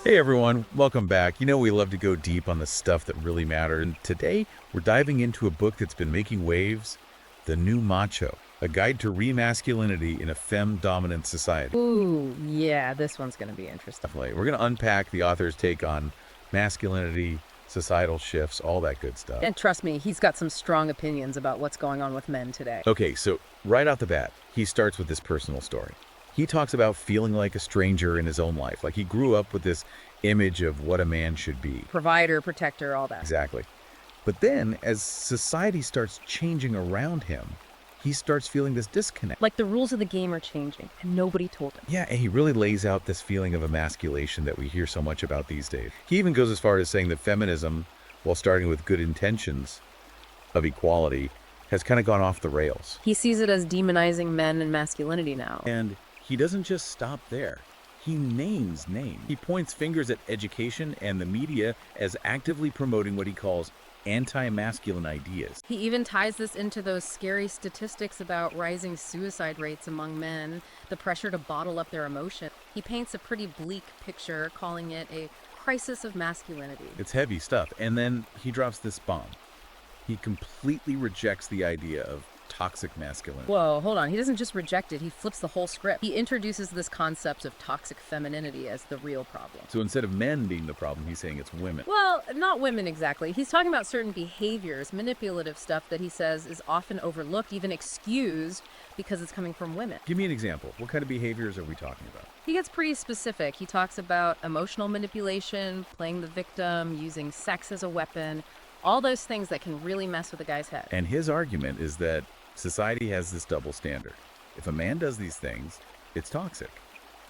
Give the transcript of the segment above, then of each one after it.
Hey everyone, welcome back. We love to go deep on the stuff that really matters, and today we're diving into a book that's been making waves, The New Macho, a guide to remasculinity in a femme-dominant society. Ooh, yeah, this one's going to be interesting. Definitely. We're going to unpack the author's take on masculinity, societal shifts, all that good stuff. And trust me, he's got some strong opinions about what's going on with men today. Okay, so right out the bat, he starts with this personal story. He talks about feeling like a stranger in his own life. Like he grew up with this image of what a man should be. Provider, protector, all that. Exactly. But then, as society starts changing around him, he starts feeling this disconnect. Like the rules of the game are changing, and nobody told him. Yeah, and he really lays out this feeling of emasculation that we hear so much about these days. He even goes as far as saying that feminism, while starting with good intentions of equality, has kind of gone off the rails. He sees it as demonizing men and masculinity now. And he doesn't just stop there. He names names. He points fingers at education and the media as actively promoting what he calls anti-masculine ideas. He even ties this into those scary statistics about rising suicide rates among men, the pressure to bottle up their emotion. He paints a pretty bleak picture, calling it a crisis of masculinity. It's heavy stuff. And then he drops this bomb. He completely rejects the idea of toxic masculinity. Whoa, hold on. He doesn't just reject it, he flips the whole script. He introduces this concept of toxic femininity as the real problem. So instead of men being the problem, he's saying it's women. Well, not women exactly. He's talking about certain behaviors, manipulative stuff that he says is often overlooked, even excused, because it's coming from women. Give me an example. What kind of behaviors are we talking about? He gets pretty specific. He talks about emotional manipulation, playing the victim, using sex as a weapon, all those things that can really mess with a guy's head. And his argument is that society has this double standard. If a man does these things, it's toxic.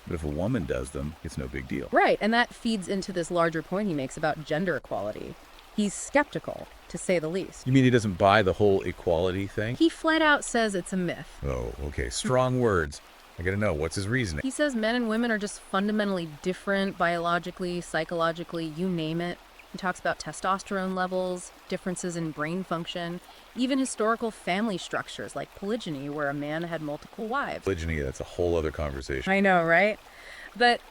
But if a woman does them, it's no big deal. Right, and that feeds into this larger point he makes about gender equality. He's skeptical, to say the least. You mean he doesn't buy the whole equality thing? He flat out says it's a myth. Oh, okay. Strong words. I gotta know, what's his reasoning? He says men and women are just fundamentally different biologically, psychologically, you name it. He talks about testosterone levels, differences in brain function, even historical family structures like polygyny, where a man had multiple wives. Polygyny, that's a whole other conversation. I know, right? But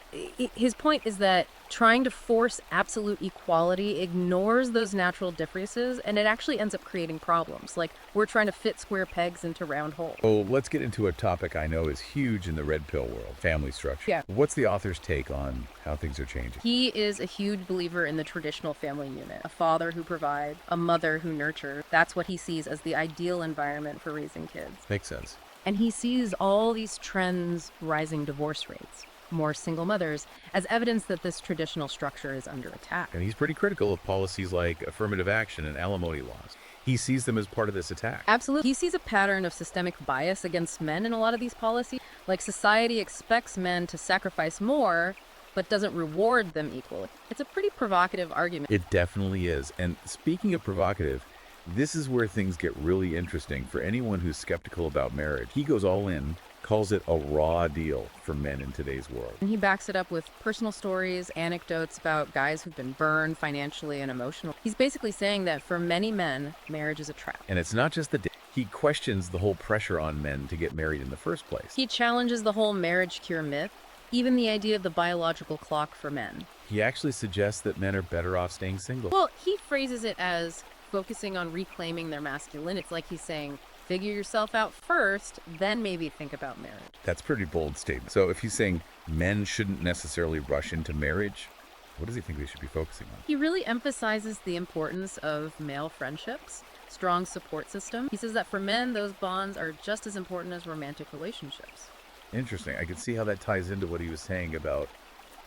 his point is that trying to force absolute equality ignores those natural differences, and it actually ends up creating problems. Like, we're trying to fit square pegs into round holes. Oh, let's get into a topic I know is huge in the red pill world, family structure. Yeah. What's the author's take on how things are changing? He is a huge believer in the traditional family unit, a father who provides, a mother who nurtures. That's what he sees as the ideal environment for raising kids. Makes sense. And he sees all these trends, rising divorce rates, more single mothers, as evidence that this traditional structure is under attack. And he's pretty critical of policies like affirmative action and alimony laws. He sees them as part of this attack. Absolutely. He sees a pattern of systemic bias against men in a lot of these policies. Like, society expects men to sacrifice more, but doesn't reward them equally. It's a pretty provocative argument. It definitely is. And speaking of provocative, this is where things get really interesting for anyone who's skeptical about marriage. He goes all in, calls it a raw deal for men in today's world. And he backs it up with personal stories, anecdotes about guys who've been burned financially and emotionally. He's basically saying that for many men, marriage is a trap. And it's not just he questions the whole pressure on men to get married in the first place. He challenges the whole marriage cure myth, even the idea of the biological clock for men. He actually suggests that men are better off staying single. Well, he phrases it as focusing on reclaiming their masculinity. It's like he's saying, figure yourself out first, then maybe think about marriage. That's a pretty bold statement. So if he's saying men shouldn't necessarily rush into marriage, what does he think they should be focusing on? He really emphasizes the importance of male friendships, strong support system. He says that for men, those bonds are just as important as romantic relationships. Interesting. I can see how that ties into what he was saying about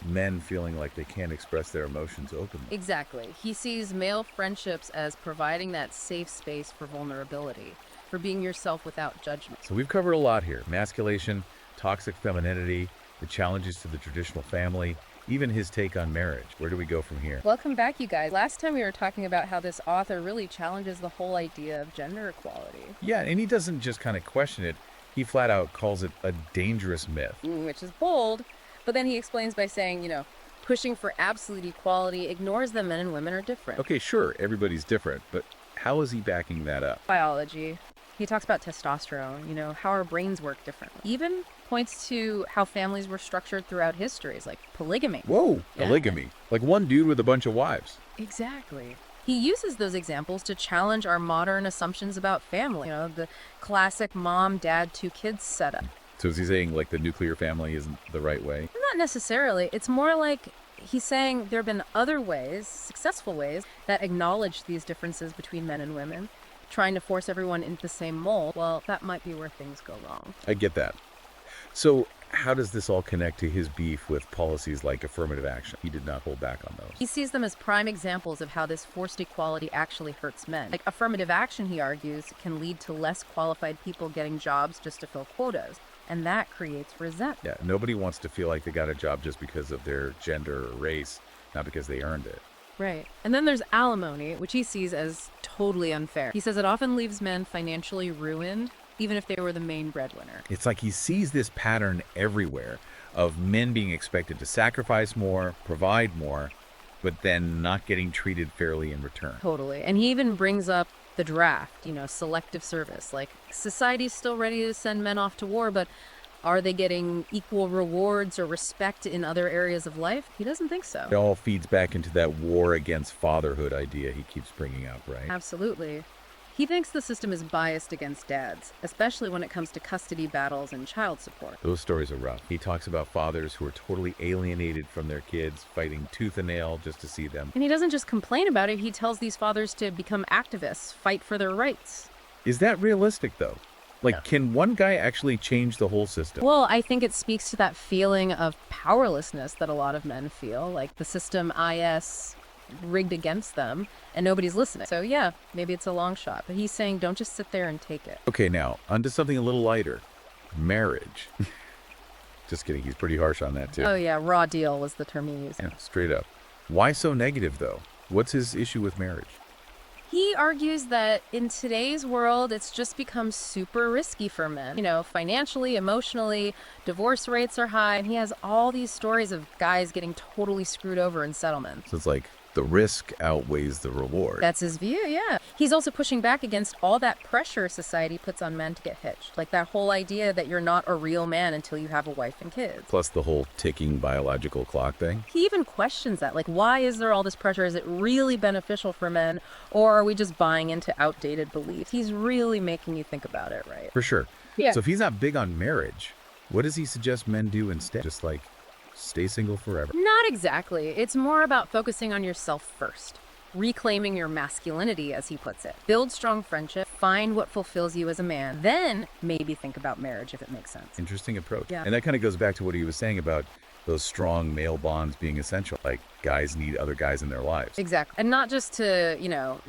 men feeling like they can't express their emotions openly. Exactly. He sees male friendships as providing that safe space for vulnerability, for being yourself without judgment. So we've covered a lot here. Masculation, toxic femininity, the challenges to the traditional family, even his take on marriage. Where do we go from here? Welcome back, you guys. Last time we were talking about how this author really challenges the whole idea of gender equality. Yeah, and he doesn't just kind of question it. He flat out calls it a dangerous myth. Which is bold, but then he explains by saying, pushing for absolute equality ignores that men and women are different. Okay, sure, everybody's different, but how is he backing that up? Biology, He talks about testosterone, how our brains work differently. Even points to how families were structured throughout histories, like polygamy. Whoa, Yeah. polygamy. Like one dude with a bunch of wives. Exactly. He uses those examples to challenge our modern assumptions about family, the classic mom, dad, two kids setup. So is he saying like the nuclear family isn't the right way? Not necessarily. It's more like he's saying there have been other ways, successful ways, that acknowledge these differences between men and women. Trying to force everyone into the same mold, well, that might be where things go wrong. I get that. So how does this all connect to his beef with policies like affirmative action? He did not hold back on those. He sees them as prime examples of how this forced equality actually hurts men. Like affirmative action, he argues, can lead to less qualified people getting jobs just to fill quotas. And that creates resentment. Yeah, nobody wants to feel like they got a job just because of their gender or race, not because they earned it. Right. And then there's alimony, which he sees as totally unfair. He says it often leaves men financially ruined, even if they were the main breadwinner. It's like he sees this pattern everywhere of men being expected to sacrifice more, provide more, but then not getting treated fairly in return. Totally. And he even brings up the draft, selective service. Like, society's still ready to send men off to war, but are they getting equal rewards or respect in other areas of life? He doesn't think so. It all feeds back into that war against fatherhood idea he keeps bringing up, right? Absolutely. He thinks the system is biased against dads, especially when it comes to custody battles and child support. Those stories are rough. He talks about fathers who are totally alienated from their kids, fighting tooth and nail just to see them. And he doesn't just complain about it, he tells these fathers to become activists, fight for their rights. Is that realistic, though? Like, No. Can one guy actually change the whole system? Well, I think it speaks to that feeling of powerlessness that a lot of men feel, like the system IS rigged against them and nobody's listening. So yeah, maybe it's a long shot, but he's saying don't just sit there and take it. Okay, now, onto something a little lighter. Marriage. Just kidding, he's pretty harsh on that, too. Oh yeah, raw deal was the term he used. Yeah, straight up. Why so negative, though? What's his issue with marriage? He argues that in today's world, it's just become super risky for men. Financially, emotionally, divorce rates are high, and he has all these stories of guys getting totally screwed over in settlements. So it's like the risk outweighs the reward. That's his view, yeah. He's also pushing back against all that pressure society puts on men to get hitched. Like that whole idea that you're not a real man until you have a wife and kids. Plus the whole ticking biological clock thing. He even questions that. Like, why is there all this pressure? Is it really beneficial for men? Or are we just buying into outdated beliefs? He's really making you think about it, right? For sure. Yeah. So if he's not big on marriage, what does he suggest men do instead? Just like stay single forever? Not exactly. It's more about focusing on yourself first. Reclaiming your masculinity, as he puts it. Build strong friendship, find what fulfills you as a man, then maybe think about marriage if it makes sense. Interesting approach. Yeah. And that kind of goes back to what he was saying about those strong male bonds being essential. Like guys need other guys in their lives. Exactly. And not just to,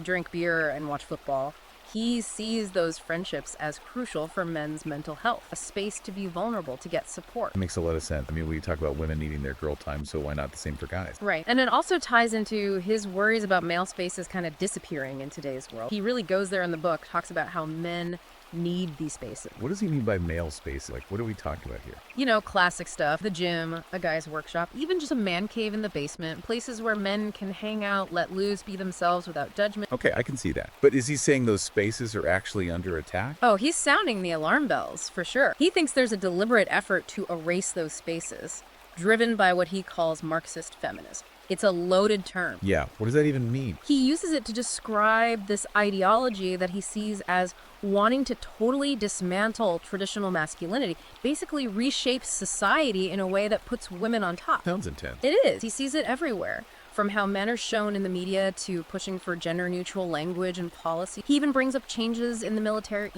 drink beer and watch football. He sees those friendships as crucial for men's mental health, a space to be vulnerable, to get support. It makes a lot of sense. I mean, we talk about women needing their girl time, so why not the same for guys? Right. And it also ties into his worries about male spaces kind of disappearing in today's world. He really goes there in the book, talks about how men need these spaces. What does he mean by male space? Like, what are we talking about here? Classic stuff. The gym, a guy's workshop, even just a man cave in the basement, places where men can hang out, let loose, be themselves without judgment. Okay, I can see that. But is he saying those spaces are actually under attack? Oh, he's sounding the alarm bells, for sure. He thinks there's a deliberate effort to erase those spaces, driven by what he calls Marxist feminism. It's a loaded term. Yeah, what does that even mean? He uses it to describe this ideology that he sees as wanting to totally dismantle traditional masculinity, basically reshapes society in a way that puts women on top. Sounds intense. It is. He sees it everywhere. From how men are shown in the media to pushing for gender-neutral language and policy. He even brings up changes in the military,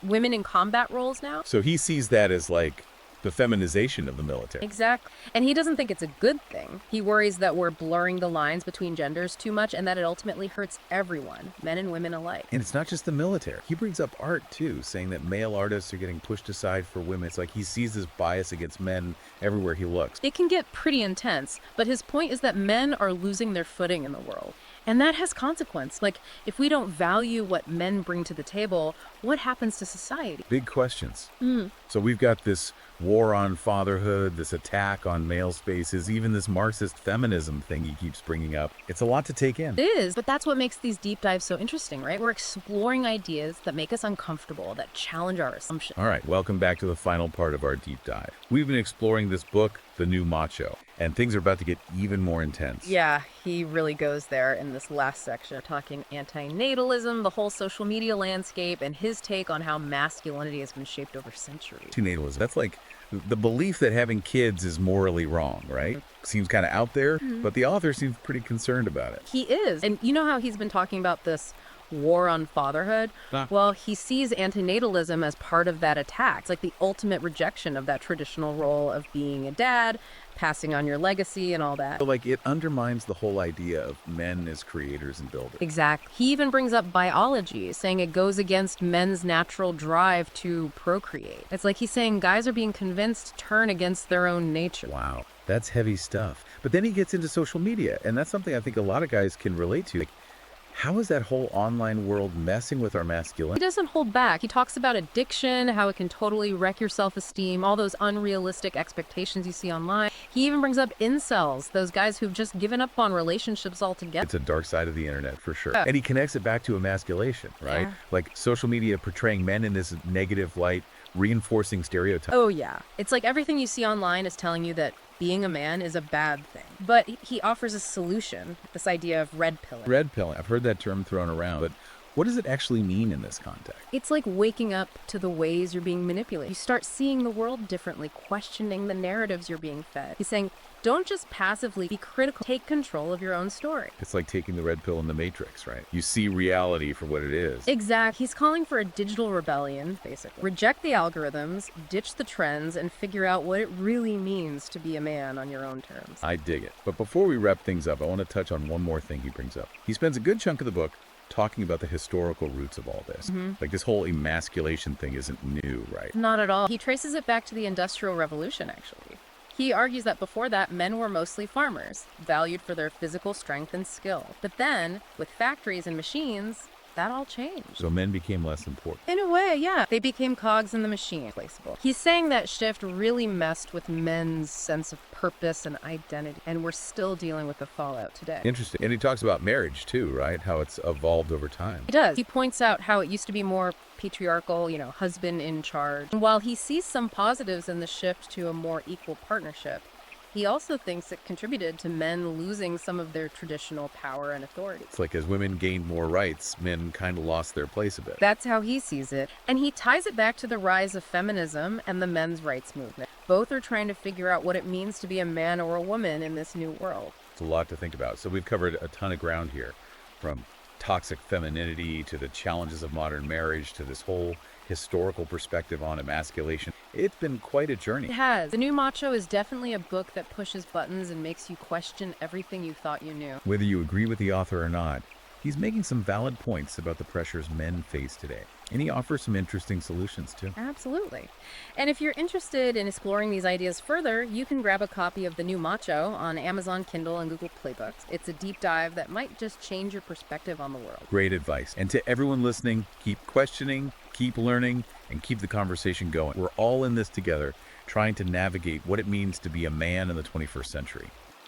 women in combat roles now. So he sees that as like the feminization of the military. Exactly. And he doesn't think it's a good thing. He worries that we're blurring the lines between genders too much and that it ultimately hurts everyone, men and women alike. And it's not just the military. He brings up art too, saying that male artists are getting pushed aside for women. It's like he sees this bias against men everywhere he looks. It can get pretty intense, but his point is that men are losing their footing in the world. And that has consequence. Like, if we don't value what men bring to the table, what happens to society? Big questions. So we've got this war on fatherhood, this attack on male spaces, even this Marxist feminism thing he keeps bringing up. It's a lot to take in. It is, but that's what makes these deep dives so interesting, right? We're exploring ideas that make us uncomfortable, that challenge our assumptions. All right, welcome back to the final part of our deep dive. We've been exploring this book, The New Macho, and things are about to get even more intense. Yeah, he really goes there in this last section, talking anti-natalism, the whole social media landscape, and his take on how masculinity has been shaped over centuries. Anti-natalism, that's like the belief that having kids is morally wrong, right? Seems kind of out there, but the author seems pretty concerned about it. He is. And you know how he's been talking about this war on fatherhood? Well, he sees antinatalism as part of that attack. It's like the ultimate rejection of that traditional role of being a dad, passing on your legacy and all that. So, like, it undermines the whole idea of men as creators and builders. Exactly. He even brings up biology, saying it goes against men's natural drive to procreate. It's like he's saying guys are being convinced to turn against their own nature. Wow, that's heavy stuff. But then he gets into social media, and that's something I think a lot of guys can relate to. Like, how is that whole online world messing with our masculinity? He doesn't hold back. He talks about addiction, how it can totally wreck your self-esteem, all those unrealistic expectations you see online. He even brings up incels, those guys who've just given up on relationships altogether. It's a dark side of the internet, for sure. And he connects it back to emasculation, right? Yeah. Like social media portraying men in this negative light, reinforcing stereotypes. Oh, yeah. It's like everything you see online is telling you that being a man is a bad thing. But he offers a solution, this idea of red pilling. Red pilling, I've heard that term thrown around, but what does it actually mean in this context? It's like waking up to the ways you're being manipulated. You start seeing the world differently, questioning the narratives you're being fed. He's saying, don't just passively be critical, take control of your own story. It's like taking the red pill in the Matrix, right? You see reality for what it is. Exactly. He's calling for a digital rebellion, basically. Reject the algorithms, ditch the trends, and figure out what it really means to be a man on your own terms. I dig it. But before we wrap things up, I want to touch on one more thing he brings up. He spends a good chunk of the book talking about the historical roots of all this. Like, this whole emasculation thing isn't new, right? Not at all. He traces it back to the Industrial Revolution, actually. He argues that before that, men were mostly farmers, valued for their physical strength and skill. But then, with factories and machines, that all changed. So men became less important. In a way, yeah. They became cogs in the machine, replaceable. He's saying that shift really messed with men's sense of purpose and identity, and we're still dealing with the fallout today. Interesting. And he talks about marriage too, right? How it's evolved over time. He does. He points out how it used to be more patriarchal, husband in charge. And while he sees some positives in the shift to a more equal partnership, he also thinks it contributed to men losing some of their traditional power and authority. It's like as women gained more rights, men kind of lost their place a bit. That's how he sees it. And he ties it back to the rise of feminism and the men's rights movement. Both are trying to figure out what it means to be a man or a woman in this new world. It's a lot to think about. So we've covered a ton of ground here, from toxic femininity to the challenges of modern marriage to this whole historical perspective on emasculation. It's been quite a journey. It has. The New Macho is definitely a book that pushes buttons and makes you question everything you thought you knew. Whether you agree with the author or not, he's making some valid points about the pressures men face today. And he offers some interesting solutions too. Absolutely. And if you're interested in exploring these ideas further, you can grab a copy of The New Macho on Amazon Kindle and Google Play Books. It's a deep dive that might just change your perspective on the world. Great advice. And to everyone listening, keep questioning, keep learning, and keep the conversation going. We're all in this together, trying to navigate what it means to be a man in the 21st century.